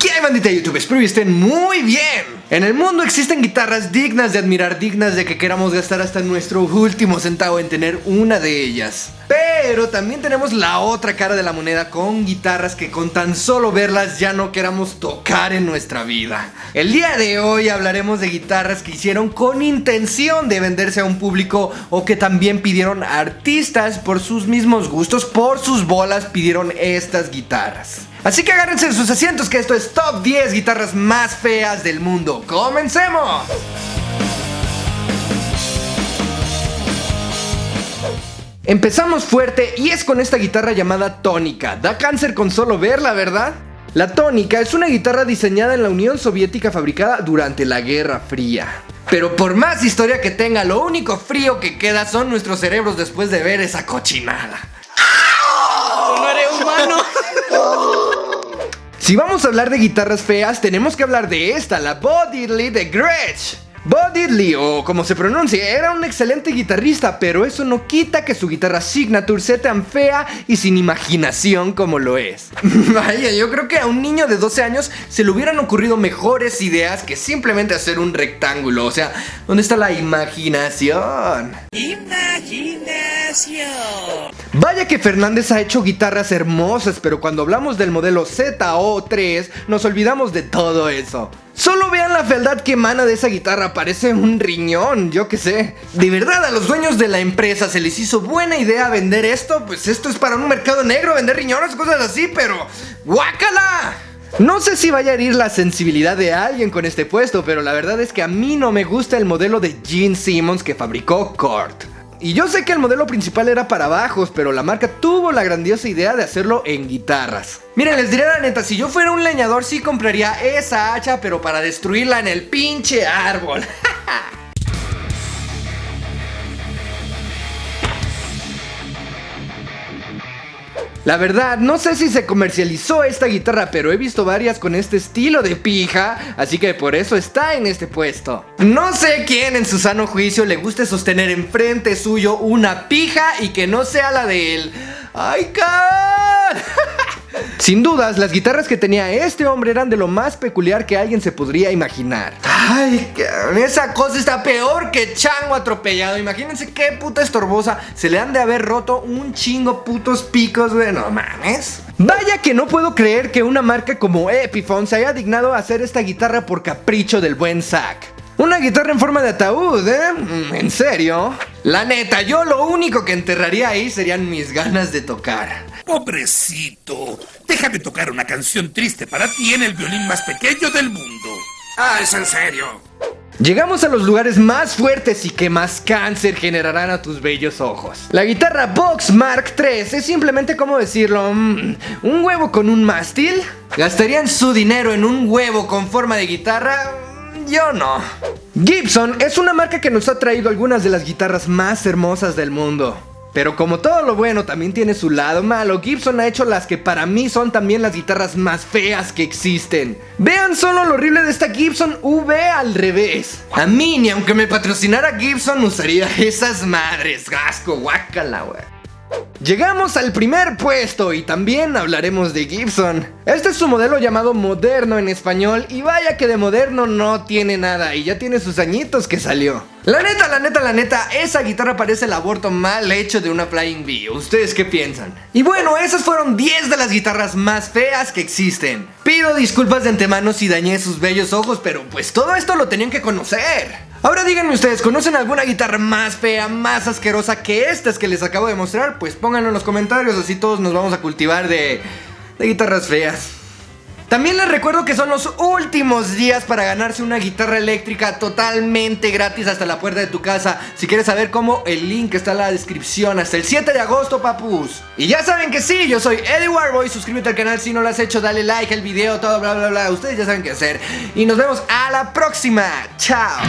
¿Qué hay, bandita de YouTube? Espero que estén muy bien. En el mundo existen guitarras dignas de admirar, dignas de que queramos gastar hasta nuestro último centavo en tener una de ellas. Pero también tenemos la otra cara de la moneda, con guitarras que con tan solo verlas ya no queramos tocar en nuestra vida. El día de hoy hablaremos de guitarras que hicieron con intención de venderse a un público, o que también pidieron artistas por sus mismos gustos, por sus bolas pidieron estas guitarras. Así que agárrense de sus asientos, que esto es Top 10 guitarras más feas del mundo. ¡Comencemos! Empezamos fuerte y es con esta guitarra llamada tónica. Da cáncer con solo verla, ¿verdad? La tónica es una guitarra diseñada en la Unión Soviética, fabricada durante la Guerra Fría. Pero por más historia que tenga, lo único frío que queda son nuestros cerebros después de ver esa cochinada. ¡No eres humano! Si vamos a hablar de guitarras feas, tenemos que hablar de esta, la Bo Diddley de Gretsch. Bo Diddley, o como se pronuncia, era un excelente guitarrista, pero eso no quita que su guitarra Signature sea tan fea y sin imaginación como lo es. Vaya, yo creo que a un niño de 12 años se le hubieran ocurrido mejores ideas que simplemente hacer un rectángulo. O sea, ¿dónde está la imaginación? Vaya que Fernández ha hecho guitarras hermosas, pero cuando hablamos del modelo ZO3 nos olvidamos de todo eso. Solo vean la fealdad que emana de esa guitarra, parece un riñón, yo qué sé. De verdad, a los dueños de la empresa se les hizo buena idea vender esto. Pues esto es para un mercado negro, vender riñones, cosas así, pero ¡guácala! No sé si vaya a herir la sensibilidad de alguien con este puesto, pero la verdad es que a mí no me gusta el modelo de Gene Simmons que fabricó Kurt. Y yo sé que el modelo principal era para bajos, pero la marca tuvo la grandiosa idea de hacerlo en guitarras. Miren, les diré la neta, si yo fuera un leñador sí compraría esa hacha, pero para destruirla en el pinche árbol. La verdad, no sé si se comercializó esta guitarra, pero he visto varias con este estilo de pija, así que por eso está en este puesto. No sé quién en su sano juicio le guste sostener enfrente suyo una pija y que no sea la de él. ¡Ay, car! Sin dudas, las guitarras que tenía este hombre eran de lo más peculiar que alguien se podría imaginar. ¡Ay, esa cosa está peor que chango atropellado! Imagínense qué puta estorbosa. Se le han de haber roto un chingo putos picos, güey. No mames. Vaya que no puedo creer que una marca como Epiphone se haya dignado a hacer esta guitarra por capricho del buen Zack. Una guitarra en forma de ataúd, ¿eh? ¿En serio? La neta, yo lo único que enterraría ahí serían mis ganas de tocar. Pobrecito, déjame tocar una canción triste para ti en el violín más pequeño del mundo. Ah, es en serio. Llegamos a los lugares más fuertes y que más cáncer generarán a tus bellos ojos. La guitarra Vox Mark III es simplemente, ¿cómo decirlo? ¿Un huevo con un mástil? ¿Gastarían su dinero en un huevo con forma de guitarra? Yo no. Gibson es una marca que nos ha traído algunas de las guitarras más hermosas del mundo. Pero como todo lo bueno también tiene su lado malo, Gibson ha hecho las que para mí son también las guitarras más feas que existen. Vean solo lo horrible de esta Gibson V al revés. A mí, ni aunque me patrocinara Gibson, usaría esas madres. Gasco, guácala, güey. Llegamos al primer puesto y también hablaremos de Gibson. Este es su modelo llamado Moderno en español, y vaya que de moderno no tiene nada, y ya tiene sus añitos que salió. La neta, esa guitarra parece el aborto mal hecho de una Flying V. ¿Ustedes qué piensan? Y bueno, esas fueron 10 de las guitarras más feas que existen. Pido disculpas de antemano si dañé sus bellos ojos, pero pues todo esto lo tenían que conocer. Ahora díganme ustedes, ¿conocen alguna guitarra más fea, más asquerosa que estas que les acabo de mostrar? Pues pónganlo en los comentarios, así todos nos vamos a cultivar de guitarras feas. También les recuerdo que son los últimos días para ganarse una guitarra eléctrica totalmente gratis hasta la puerta de tu casa. Si quieres saber cómo, el link está en la descripción. Hasta el 7 de agosto, papus. Y ya saben que sí, yo soy Eddie Warboy. Suscríbete al canal si no lo has hecho, dale like al video, todo bla bla bla. Ustedes ya saben qué hacer. Y nos vemos a la próxima. Chao.